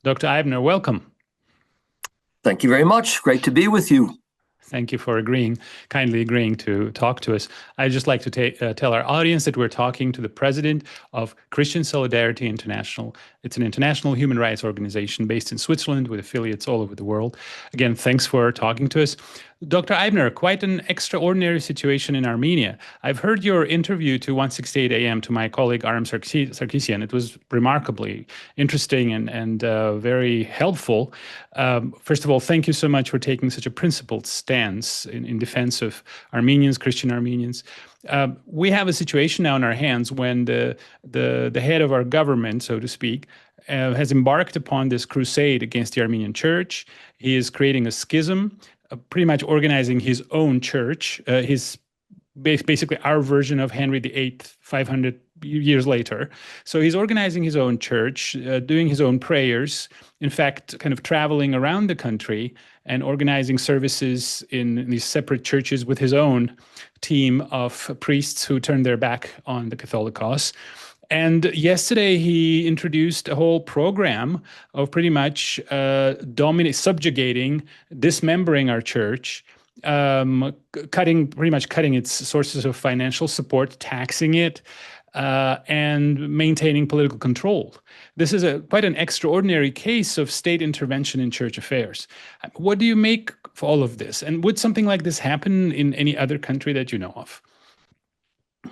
Dr. Eibner, welcome. Thank you very much. Great to be with you. Thank you for kindly agreeing to talk to us. I'd just like to tell our audience that we're talking to the president of Christian Solidarity International. It's an international human rights organization based in Switzerland with affiliates all over the world. Again, thanks for talking to us. Dr. Eibner, quite an extraordinary situation in Armenia. I've heard your interview to 168 AM to my colleague Aram Sarkisian. It was remarkably interesting and very helpful. First of all, thank you so much for taking such a principled stance in defense of Armenians, Christian Armenians. We have a situation now in our hands when the head of our government, so to speak, has embarked upon this crusade against the Armenian church. He is creating a schism, pretty much organizing his own church, basically our version of Henry VIII 500 years later. So he's organizing his own church, doing his own prayers, in fact, kind of traveling around the country and organizing services in these separate churches with his own team of priests who turned their back on the Catholicos. And yesterday he introduced a whole program of pretty much subjugating, dismembering our church, pretty much cutting its sources of financial support, taxing it, and maintaining political control. This is quite an extraordinary case of state intervention in church affairs. What do you make of all of this? And would something like this happen in any other country that you know of?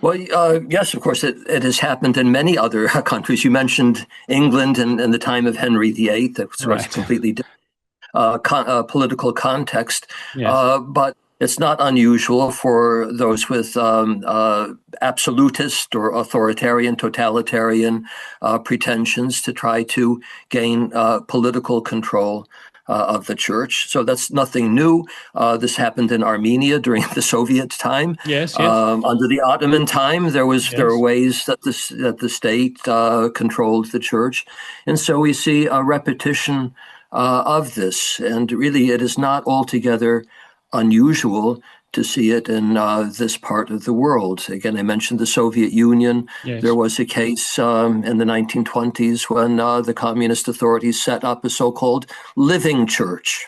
Well, yes, of course, it has happened in many other countries. You mentioned England in the time of Henry VIII. That was right. Completely different political context. Yes. But it's not unusual for those with absolutist or authoritarian, totalitarian pretensions to try to gain political control of the church. So that's nothing new. This happened in Armenia during the Soviet time. Yes. Under the Ottoman time, there were ways that the state controlled the church. And so we see a repetition of this. And really, it is not altogether unusual to see it in this part of the world. Again, I mentioned the Soviet Union. Yes. There was a case in the 1920s when the communist authorities set up a so-called living church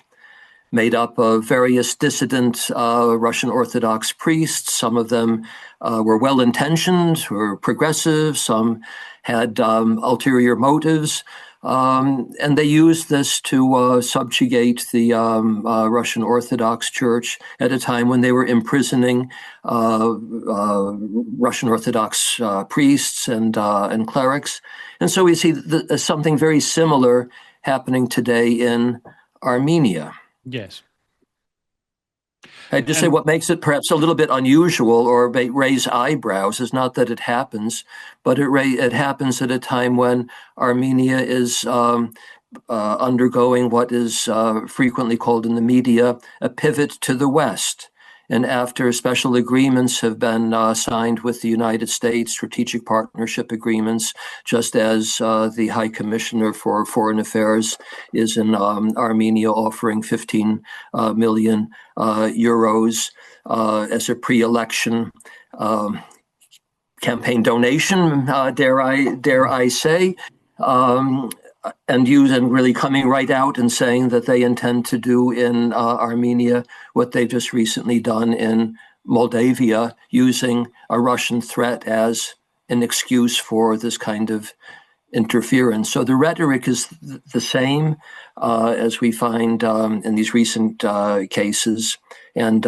made up of various dissident Russian Orthodox priests. Some of them were well-intentioned, were progressive. Some had ulterior motives. And they used this to subjugate the Russian Orthodox Church at a time when they were imprisoning Russian Orthodox priests and clerics. And so we see something very similar happening today in Armenia. Yes. I'd just say what makes it perhaps a little bit unusual or raise eyebrows is not that it happens, but it happens at a time when Armenia is undergoing what is frequently called in the media a pivot to the West. And after special agreements have been signed with the United States, strategic partnership agreements, just as the High Commissioner for Foreign Affairs is in Armenia offering 15 million euros as a pre-election campaign donation, dare I say, and really coming right out and saying that they intend to do in Armenia what they've just recently done in Moldavia, using a Russian threat as an excuse for this kind of interference. So the rhetoric is the same as we find in these recent cases. And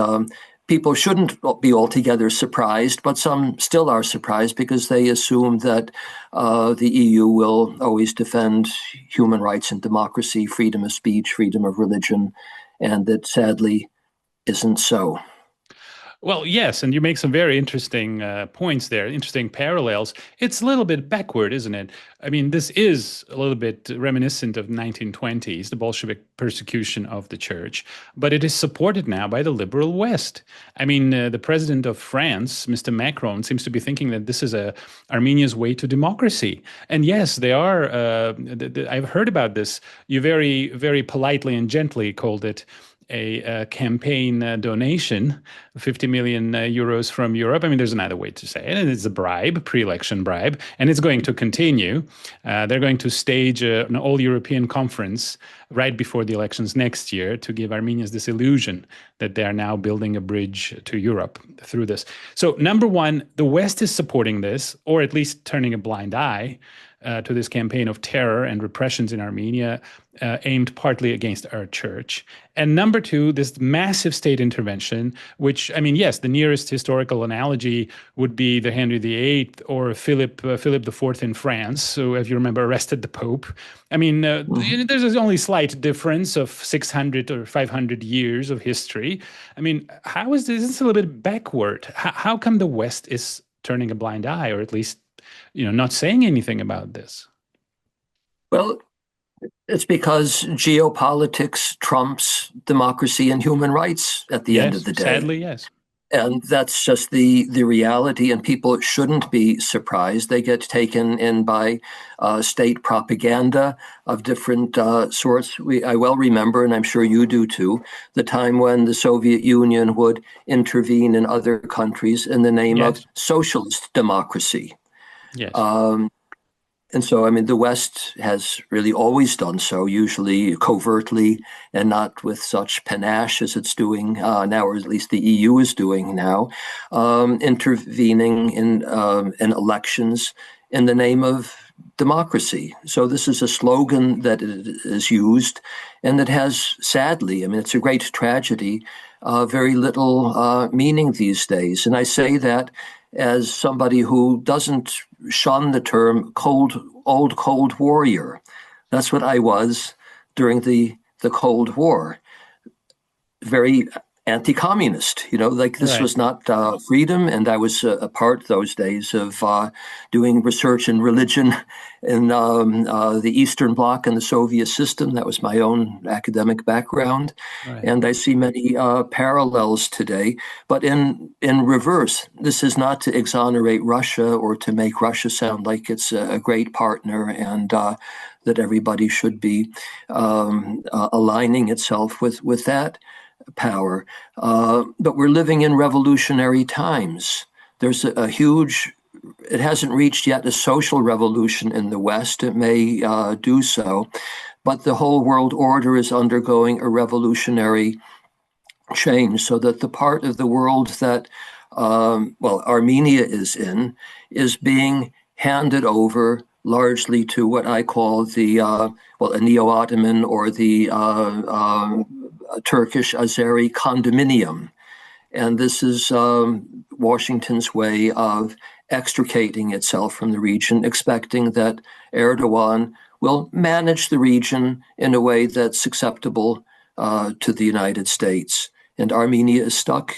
people shouldn't be altogether surprised, but some still are surprised because they assume that the EU will always defend human rights and democracy, freedom of speech, freedom of religion, and that sadly isn't so. Well, yes, and you make some very interesting points there, interesting parallels. It's a little bit backward, isn't it? I mean, this is a little bit reminiscent of 1920s, the Bolshevik persecution of the church, but it is supported now by the liberal West. I mean, the president of France, Mr. Macron, seems to be thinking that this is Armenia's way to democracy. And yes, they are. I've heard about this. You very, very politely and gently called it a campaign donation, 50 million euros from Europe. I mean, there's another way to say it, and it's a bribe, pre-election bribe, and it's going to continue. They're going to stage an all-European conference right before the elections next year to give Armenians this illusion that they are now building a bridge to Europe through this. So, number one, the West is supporting this, or at least turning a blind eye to this campaign of terror and repressions in Armenia, aimed partly against our church. And number two, this massive state intervention, which, I mean, yes, the nearest historical analogy would be the Henry VIII or Philip IV in France, who, if you remember, arrested the Pope. I mean, there's only slight difference of 600 or 500 years of history. I mean, how is this? This is a little bit backward. How come the West is turning a blind eye, or at least, not saying anything about this? Well, it's because geopolitics trumps democracy and human rights at the end of the day. Sadly, yes. And that's just the reality, and people shouldn't be surprised. They get taken in by state propaganda of different sorts. I well remember, and I'm sure you do too, the time when the Soviet Union would intervene in other countries in the name of socialist democracy. Yes. And so, I mean, the West has really always done so, usually covertly and not with such panache as it's doing now, or at least the EU is doing now, intervening in elections in the name of democracy. So this is a slogan that is used, and that has, sadly, I mean, it's a great tragedy, very little meaning these days. And I say that as somebody who doesn't shun the term old Cold Warrior. That's what I was during the Cold War. Very anti-communist, like this was not freedom. And I was a part those days of doing research in religion in the Eastern Bloc and the Soviet system. That was my own academic background. Right. And I see many parallels today. But in reverse, this is not to exonerate Russia or to make Russia sound like it's a great partner and that everybody should be aligning itself with that power. But we're living in revolutionary times. There's a huge, it hasn't reached yet a social revolution in the West. It may do so, but the whole world order is undergoing a revolutionary change, so that the part of the world that, Armenia is being handed over largely to what I call the, a Neo-Ottoman or the Turkish-Azerbaijani Condominium. And this is Washington's way of extricating itself from the region, expecting that Erdogan will manage the region in a way that's acceptable to the United States. And Armenia is stuck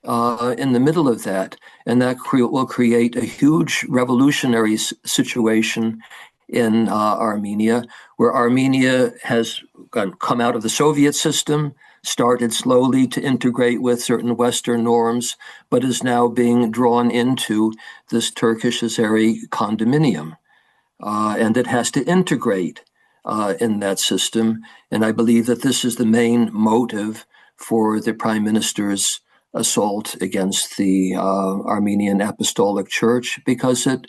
in the middle of that. And that will create a huge revolutionary situation in Armenia, where Armenia has come out of the Soviet system, started slowly to integrate with certain Western norms, but is now being drawn into this Turkish-Azerbaijani condominium. And it has to integrate in that system. And I believe that this is the main motive for the Prime Minister's assault against the Armenian Apostolic Church, because it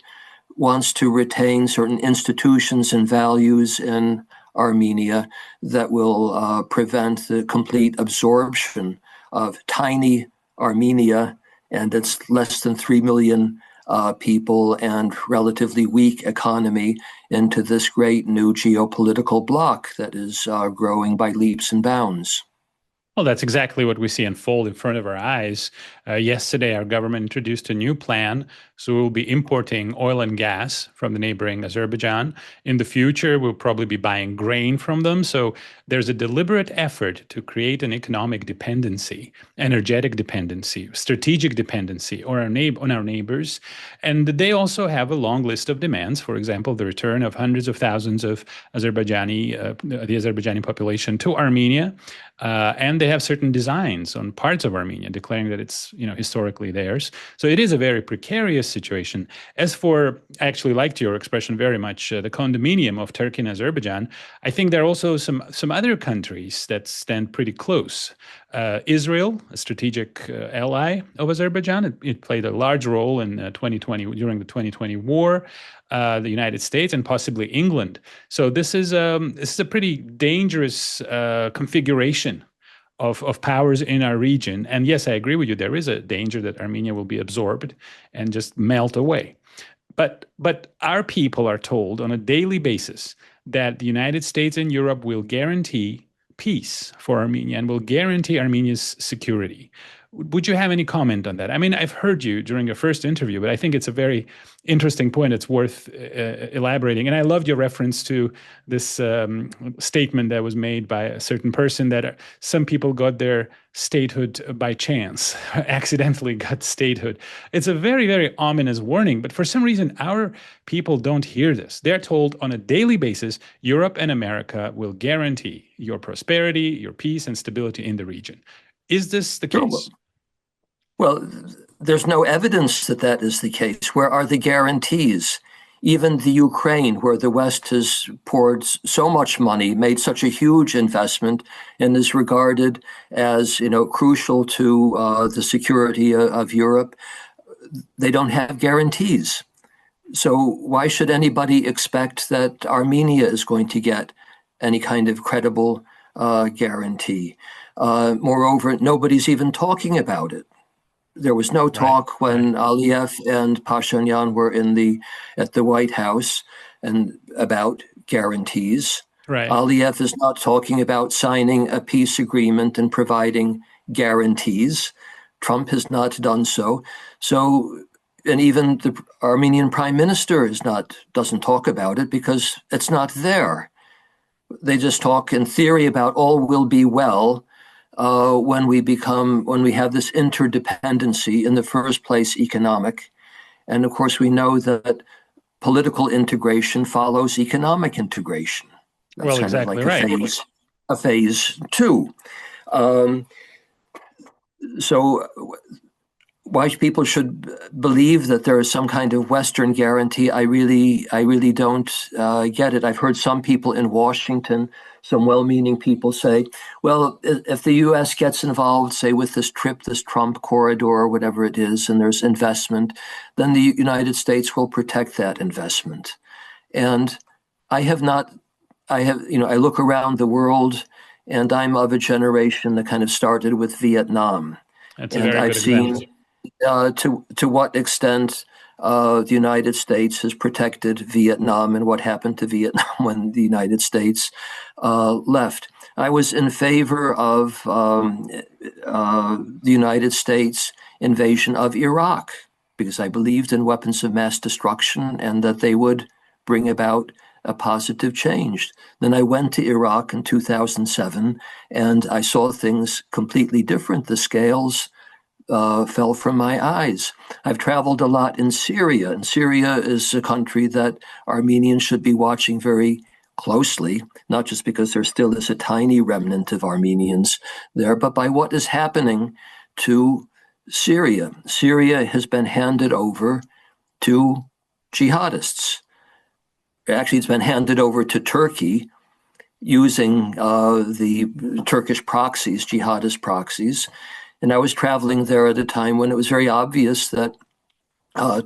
wants to retain certain institutions and values in Armenia that will prevent the complete absorption of tiny Armenia and its less than 3 million people and relatively weak economy into this great new geopolitical bloc that is growing by leaps and bounds. Well, that's exactly what we see unfold in front of our eyes. Yesterday, our government introduced a new plan. So we'll be importing oil and gas from the neighboring Azerbaijan. In the future, we'll probably be buying grain from them. So there's a deliberate effort to create an economic dependency, energetic dependency, strategic dependency on our neighbors. And they also have a long list of demands. For example, the return of hundreds of thousands of the Azerbaijani population to Armenia. And they have certain designs on parts of Armenia, declaring that it's historically theirs. So it is a very precarious situation. As for, I actually liked your expression very much, the condominium of Turkey and Azerbaijan, I think there are also some other countries that stand pretty close. Israel, a strategic ally of Azerbaijan, it played a large role in 2020 during the 2020 war. The United States and possibly England. So this is a pretty dangerous configuration of powers in our region. And yes, I agree with you. There is a danger that Armenia will be absorbed and just melt away. But our people are told on a daily basis that the United States and Europe will guarantee peace for Armenia and will guarantee Armenia's security. Would you have any comment on that? I mean, I've heard you during your first interview, but I think it's a very interesting point. It's worth elaborating. And I loved your reference to this statement that was made by a certain person that some people got their statehood by chance, accidentally got statehood. It's a very, very ominous warning. But for some reason, our people don't hear this. They're told on a daily basis, Europe and America will guarantee your prosperity, your peace, and stability in the region. Is this the case? Well, there's no evidence that that is the case. Where are the guarantees? Even the Ukraine, where the West has poured so much money, made such a huge investment, and is regarded as, crucial to the security of Europe, they don't have guarantees. So why should anybody expect that Armenia is going to get any kind of credible guarantee? Moreover, nobody's even talking about it. There was no talk when Aliyev and Pashinyan were at the White House and about guarantees. Right. Aliyev is not talking about signing a peace agreement and providing guarantees. Trump has not done so. And even the Armenian prime minister doesn't talk about it because it's not there. They just talk in theory about all will be well. When we have this interdependency, in the first place, economic. And of course, we know that political integration follows economic integration. That's exactly right. A phase two. So why people should believe that there is some kind of Western guarantee, I really don't get it. I've heard some people in Washington, some well-meaning people say, well, if the U.S. gets involved, say, with this Trump corridor or whatever it is, and there's investment, then the United States will protect that investment. And I look around the world, and I'm of a generation that kind of started with Vietnam. That's a very good example. To what extent the United States has protected Vietnam and what happened to Vietnam when the United States left. I was in favor of the United States invasion of Iraq because I believed in weapons of mass destruction and that they would bring about a positive change. Then I went to Iraq in 2007 and I saw things completely different. The scales fell from my eyes. I've traveled a lot in Syria, and Syria is a country that Armenians should be watching very closely, not just because there still is a tiny remnant of Armenians there, but by what is happening to Syria. Syria has been handed over to jihadists. Actually, it's been handed over to Turkey using the Turkish proxies, jihadist proxies. And I was traveling there at a time when it was very obvious that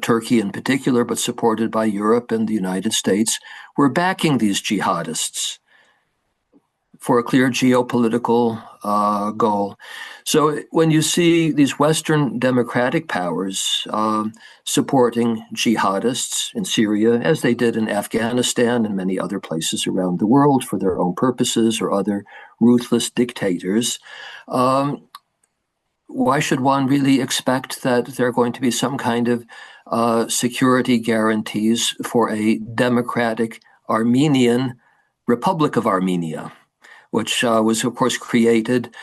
Turkey in particular, but supported by Europe and the United States, were backing these jihadists for a clear geopolitical goal. So when you see these Western democratic powers supporting jihadists in Syria, as they did in Afghanistan and many other places around the world for their own purposes or other ruthless dictators, why should one really expect that there are going to be some kind of security guarantees for a democratic Armenian Republic of Armenia, which was, of course, created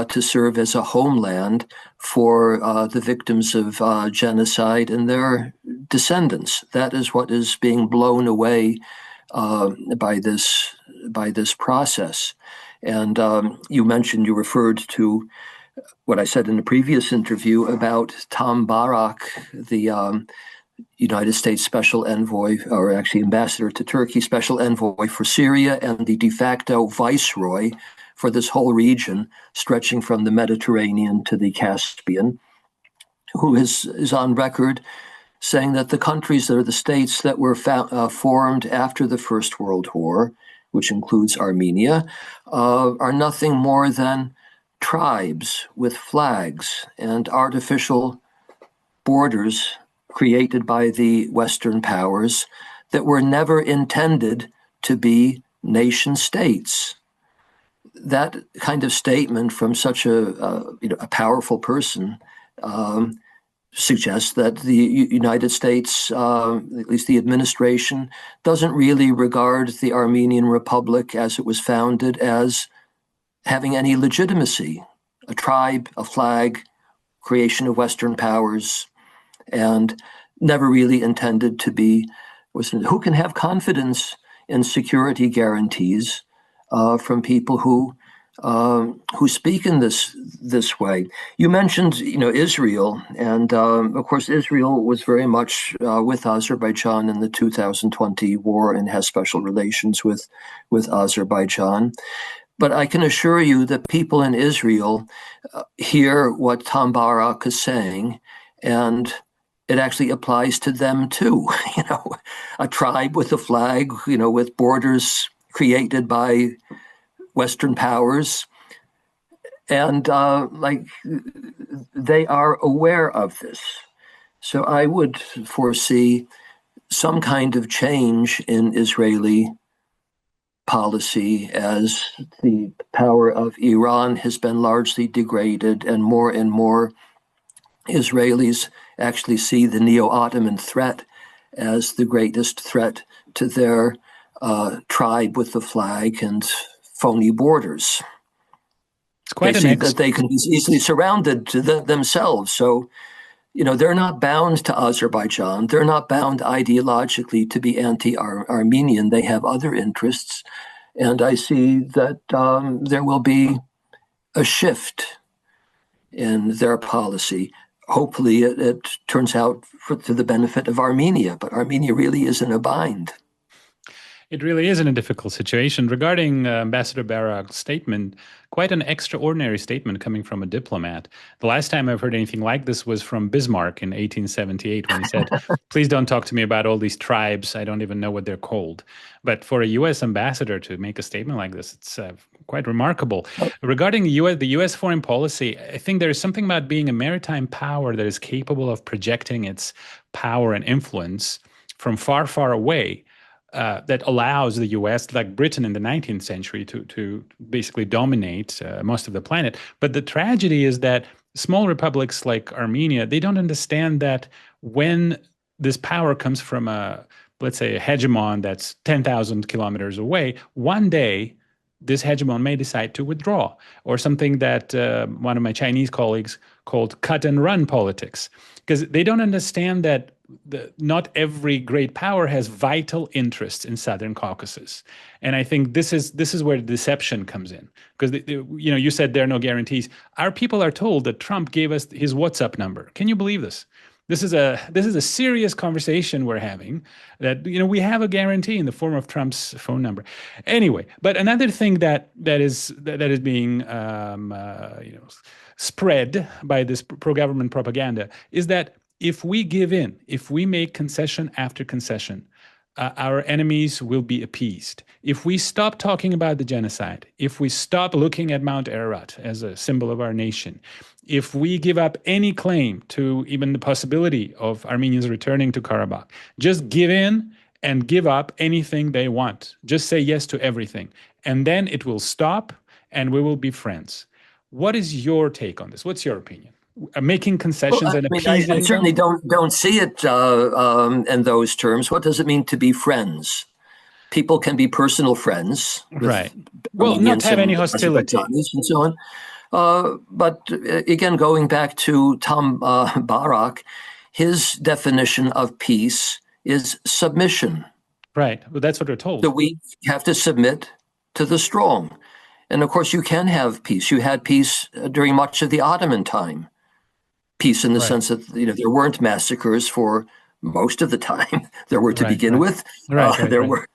to serve as a homeland for the victims of genocide and their descendants? That is what is being blown away by this process. And you referred to what I said in the previous interview about Tom Barak, the United States Special Envoy, or actually Ambassador to Turkey, Special Envoy for Syria, and the de facto Viceroy for this whole region, stretching from the Mediterranean to the Caspian, who is on record saying that the countries that are the states that were formed after the First World War, which includes Armenia, are nothing more than tribes with flags and artificial borders created by the Western powers that were never intended to be nation states. That kind of statement from such a powerful person suggests that the United States, at least the administration, doesn't really regard the Armenian Republic as it was founded as having any legitimacy. A tribe, a flag, creation of Western powers, and never really intended to be. Who can have confidence in security guarantees from people who speak in this way? You mentioned, Israel, and of course, Israel was very much with Azerbaijan in the 2020 war and has special relations with Azerbaijan. But I can assure you that people in Israel hear what Tom Barak is saying, and it actually applies to them too. A tribe with a flag, with borders created by Western powers, and they are aware of this. So I would foresee some kind of change in Israeli policy as the power of Iran has been largely degraded, and more Israelis actually see the neo-Ottoman threat as the greatest threat to their tribe with the flag and phony borders. It's quite they see that they can be easily surrounded to themselves. So, they're not bound to Azerbaijan. They're not bound ideologically to be anti-Armenian. They have other interests. And I see that there will be a shift in their policy. Hopefully it turns out to the benefit of Armenia, but Armenia really is in a bind. It really is in a difficult situation. Regarding Ambassador Barak's statement, quite an extraordinary statement coming from a diplomat. The last time I've heard anything like this was from Bismarck in 1878 when he said, please don't talk to me about all these tribes. I don't even know what they're called. But for a U.S. ambassador to make a statement like this, it's quite remarkable. Regarding the U.S. foreign policy, I think there is something about being a maritime power that is capable of projecting its power and influence from far, far away. That allows the U.S., like Britain in the 19th century, to basically dominate most of the planet. But the tragedy is that small republics like Armenia, they don't understand that when this power comes from let's say, a hegemon that's 10,000 kilometers away, one day this hegemon may decide to withdraw, or something that one of my Chinese colleagues called cut and run politics, because they don't understand that not every great power has vital interests in Southern Caucasus. And I think this is where the deception comes in, because you said there are no guarantees. Our people are told that Trump gave us his WhatsApp number. Can you believe this? This is a serious conversation we're having, that we have a guarantee in the form of Trump's phone number. Anyway, but another thing that is being spread by this pro-government propaganda is that if we give in, if we make concession after concession, our enemies will be appeased. If we stop talking about the genocide, if we stop looking at Mount Ararat as a symbol of our nation, if we give up any claim to even the possibility of Armenians returning to Karabakh, just give in and give up anything they want. Just say yes to everything. And then it will stop and we will be friends. What is your take on this? What's your opinion? Making concessions and appeasing I certainly don't see it in those terms. What does it mean to be friends? People can be personal friends, right? Well, not have any hostility and so on. But again, going back to Tom Barak, his definition of peace is submission. Right. Well, that's what we're told. The weak have to submit to the strong. And of course, you can have peace. You had peace during much of the Ottoman time. Peace in the sense that there weren't massacres for most of the time there were to begin with. There were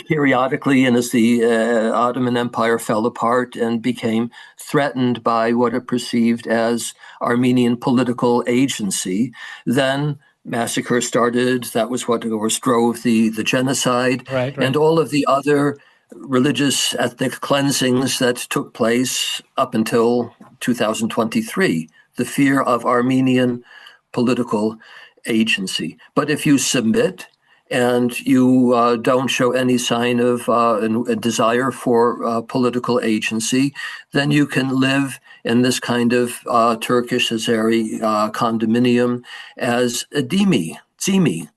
periodically, and as the Ottoman Empire fell apart and became threatened by what it perceived as Armenian political agency, then massacres started. That was what, of course, drove the genocide, and all of the other religious ethnic cleansings that took place up until 2023, the fear of Armenian political agency. But if you submit and you don't show any sign of a desire for political agency, then you can live in this kind of Turkish-Azeri condominium as a zimi.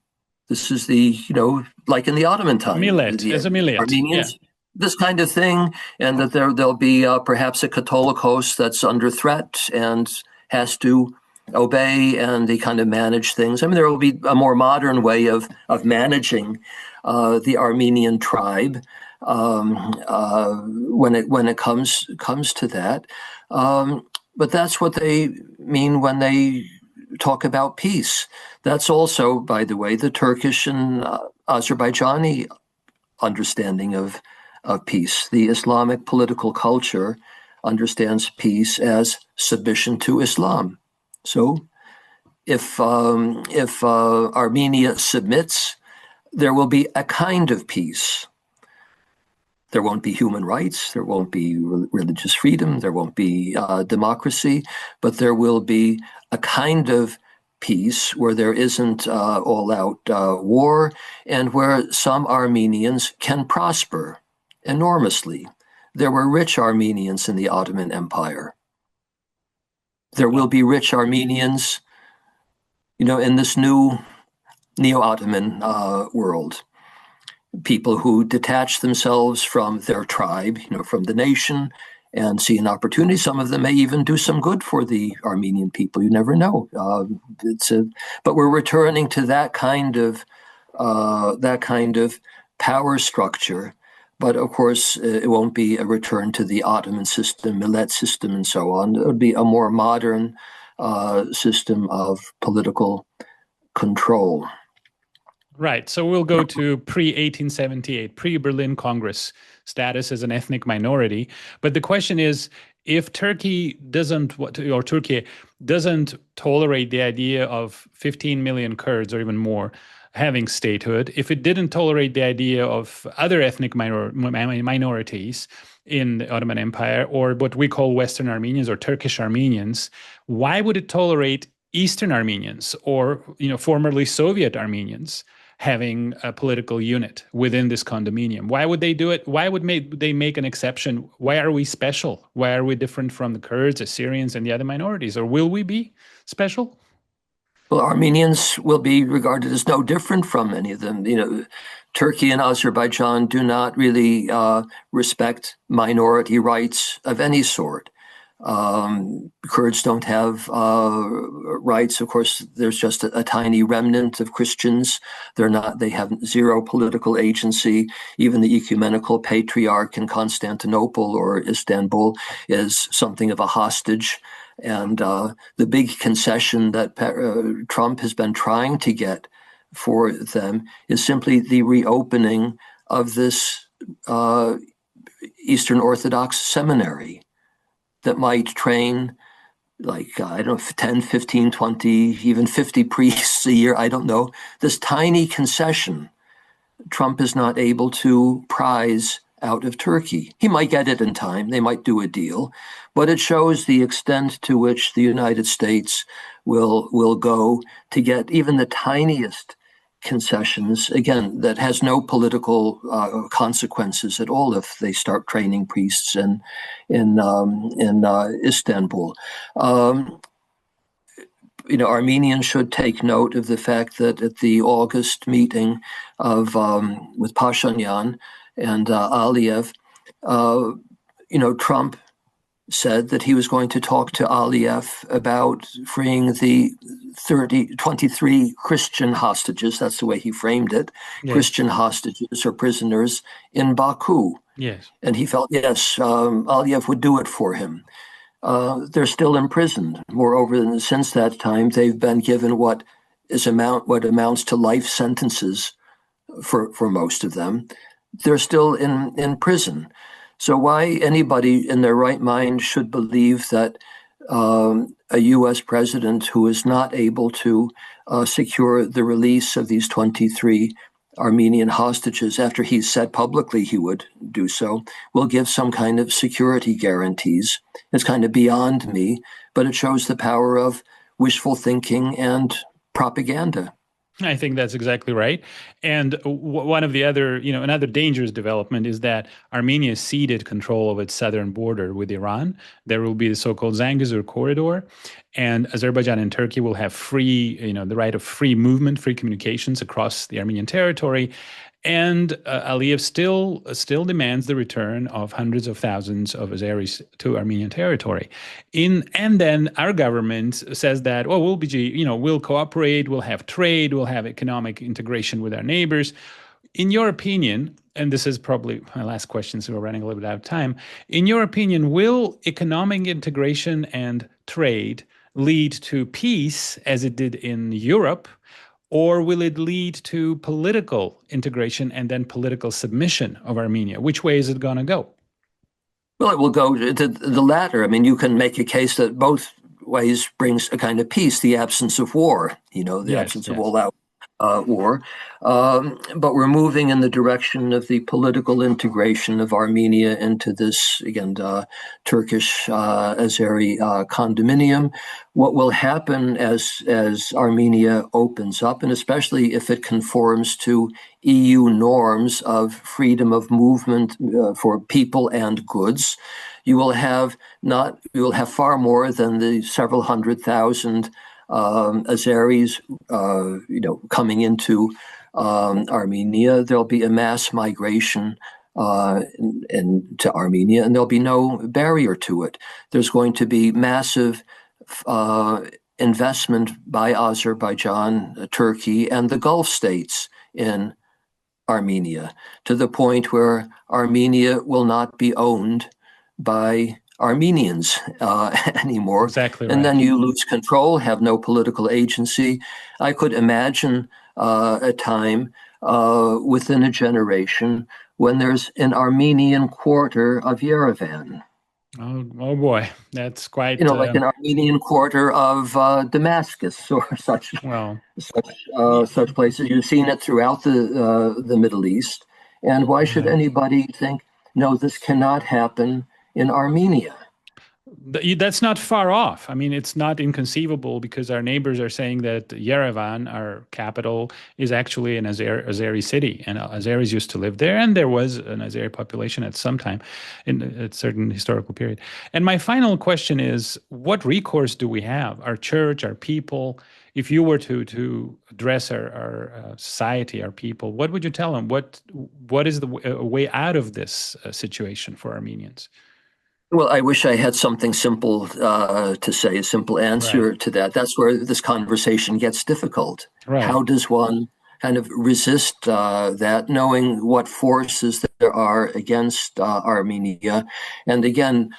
This is the, like in the Ottoman time. As a millet. Armenians, this kind of thing, and that there'll be perhaps a Catholic host that's under threat and has to obey, and they kind of manage things. I mean, there will be a more modern way of managing the Armenian tribe when it comes to that. But that's what they mean when they talk about peace. That's also, by the way, the Turkish and Azerbaijani understanding of peace. The Islamic political culture understands peace as submission to Islam. So if Armenia submits, there will be a kind of peace. There won't be human rights, there won't be religious freedom, there won't be democracy, but there will be a kind of peace where there isn't all-out war, and where some Armenians can prosper enormously. There were rich Armenians in the Ottoman Empire. There will be rich Armenians, in this new neo-Ottoman world. People who detach themselves from their tribe, from the nation, and see an opportunity. Some of them may even do some good for the Armenian people. You never know. But we're returning to that kind of power structure. But of course, it won't be a return to the Ottoman system, millet system, and so on. It would be a more modern system of political control. Right. So we'll go to pre-1878, pre-Berlin Congress status as an ethnic minority. But the question is, if Turkey doesn't tolerate the idea of 15 million Kurds or even more having statehood, if it didn't tolerate the idea of other ethnic minorities in the Ottoman Empire, or what we call Western Armenians or Turkish Armenians, why would it tolerate Eastern Armenians or formerly Soviet Armenians having a political unit within this condominium? Why would they do it? Why would they make an exception? Why are we special? Why are we different from the Kurds, Assyrians, and the other minorities? Or will we be special? Well, Armenians will be regarded as no different from any of them. Turkey and Azerbaijan do not really respect minority rights of any sort. Kurds don't have rights. Of course, there's just a tiny remnant of Christians. They have zero political agency. Even the ecumenical patriarch in Constantinople or Istanbul is something of a hostage. And the big concession that Trump has been trying to get for them is simply the reopening of this Eastern Orthodox seminary that might train 10, 15, 20, even 50 priests a year. I don't know. This tiny concession, Trump is not able to prize out of Turkey. He might get it in time. They might do a deal. But it shows the extent to which the United States will go to get even the tiniest concessions, again, that has no political consequences at all if they start training priests in Istanbul. Armenians should take note of the fact that at the August meeting with Pashinyan and Aliyev, Trump said that he was going to talk to Aliyev about freeing the 23 Christian hostages. That's the way he framed it. Yes. Christian hostages or prisoners in Baku. Yes. And he felt, Aliyev would do it for him. They're still imprisoned. Moreover, since that time, they've been given what what amounts to life sentences for most of them, they're still in prison. So why anybody in their right mind should believe that a U.S. president who is not able to secure the release of these 23 Armenian hostages after he said publicly he would do so, will give some kind of security guarantees. It's kind of beyond me, but it shows the power of wishful thinking and propaganda. I think that's exactly right. And one of the other, another dangerous development is that Armenia ceded control of its southern border with Iran. There will be the so-called Zangezur corridor, and Azerbaijan and Turkey will have free, the right of free movement, free communications across the Armenian territory. And Aliyev still demands the return of hundreds of thousands of Azeris to Armenian territory. And then our government says that, we'll cooperate, we'll have trade, we'll have economic integration with our neighbors. In your opinion, and this is probably my last question, so we're running a little bit out of time. In your opinion, will economic integration and trade lead to peace as it did in Europe? Or will it lead to political integration and then political submission of Armenia? Which way is it going to go? Well, it will go to the latter. I mean, you can make a case that both ways brings a kind of peace, the absence of war, absence of all-out war. But we're moving in the direction of the political integration of Armenia into this, again, Turkish-Azeri condominium. What will happen as Armenia opens up, and especially if it conforms to EU norms of freedom of movement for people and goods, you will have far more than the several hundred thousand Azeris, coming into Armenia. There'll be a mass migration to Armenia, and there'll be no barrier to it. There's going to be massive investment by Azerbaijan, Turkey, and the Gulf states in Armenia, to the point where Armenia will not be owned by Armenians anymore. Exactly right. And then you lose control, have no political agency. I could imagine a time within a generation when there's an Armenian quarter of Yerevan. Oh boy, that's quite like an Armenian quarter of Damascus or such. Well, such places. You've seen it throughout the Middle East. And why should anybody think, no, this cannot happen in Armenia? That's not far off. I mean, it's not inconceivable, because our neighbors are saying that Yerevan, our capital, is actually an Azeri city, and Azeris used to live there, and there was an Azeri population at some time in a certain historical period. And my final question is, what recourse do we have? Our church, our people, if you were to address our society, our people, what would you tell them? What is the way out of this situation for Armenians? Well, I wish I had something simple to say, a simple answer to that. That's where this conversation gets difficult. Right. How does one kind of resist that, knowing what forces there are against Armenia? And again,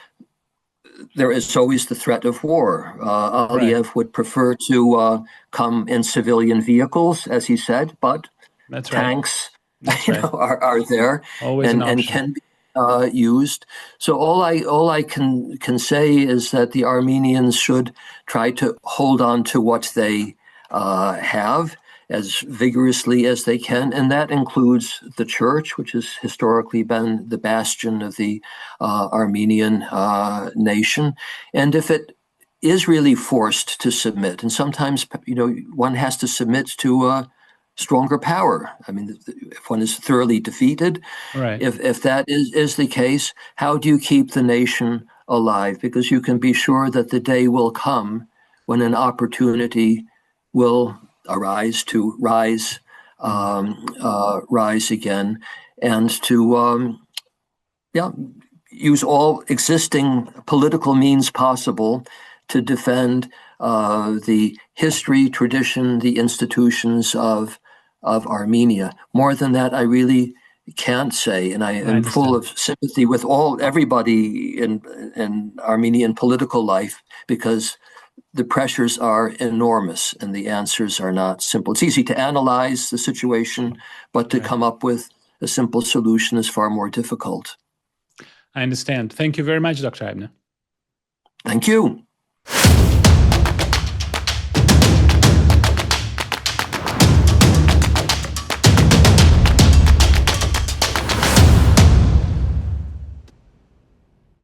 there is always the threat of war. Aliyev would prefer to come in civilian vehicles, as he said, but tanks are there and can be used. So all I can say is that the Armenians should try to hold on to what they have as vigorously as they can, and that includes the church, which has historically been the bastion of the Armenian nation. And if it is really forced to submit, and sometimes one has to submit to stronger power. I mean, if one is thoroughly defeated, if that is the case, how do you keep the nation alive? Because you can be sure that the day will come when an opportunity will arise to rise again, and to use all existing political means possible to defend the history, tradition, the institutions of Armenia. More than that, I really can't say, and I am full of sympathy with everybody in Armenian political life, because the pressures are enormous and the answers are not simple. It's easy to analyze the situation, but to come up with a simple solution is far more difficult. I understand. Thank you very much, Dr. Abner. Thank you.